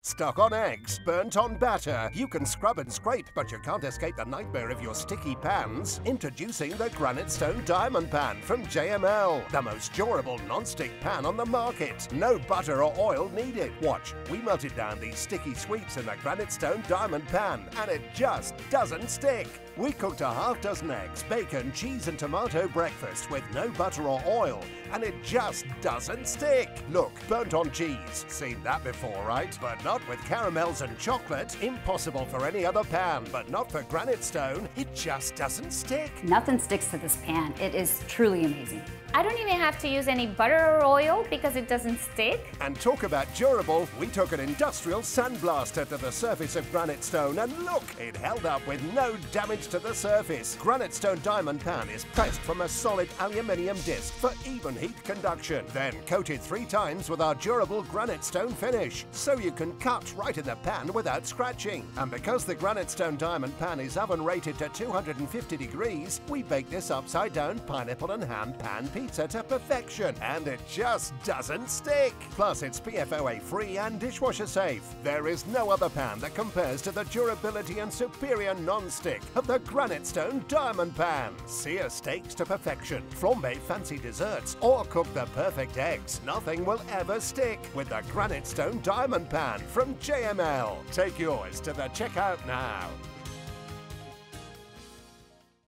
Stuck on eggs? Burnt on batter? You can scrub and scrape, but you can't escape the nightmare of your sticky pans? Introducing the Granitestone Diamond Pan from JML. The most durable non-stick pan on the market. No butter or oil needed. Watch, we melted down these sticky sweets in the Granitestone Diamond Pan, and it just doesn't stick. We cooked a half dozen eggs, bacon, cheese and tomato breakfast with no butter or oil, and it just doesn't stick. Look, burnt on cheese. Seen that before, right? But not with caramels and chocolate. Impossible for any other pan, but not for Granitestone. It just doesn't stick. Nothing sticks to this pan. It is truly amazing. I don't even have to use any butter or oil because it doesn't stick. And talk about durable, we took an industrial sandblaster to the surface of Granitestone, and look, it held up with no damage to the surface. Granitestone Diamond Pan is pressed from a solid aluminium disc for even heat conduction, then coated 3 times with our durable Granitestone finish, so you can cut right in the pan without scratching. And because the Granitestone Diamond Pan is oven rated to 250 degrees, we bake this upside down pineapple and ham pan pizza to perfection, and it just doesn't stick. Plus, it's PFOA free and dishwasher safe. There is no other pan that compares to the durability and superior non-stick of the Granitestone Diamond Pan. Sear steaks to perfection, flambe fancy desserts, or cook the perfect eggs. Nothing will ever stick with the Granitestone Diamond Pan from JML. Take yours to the checkout now.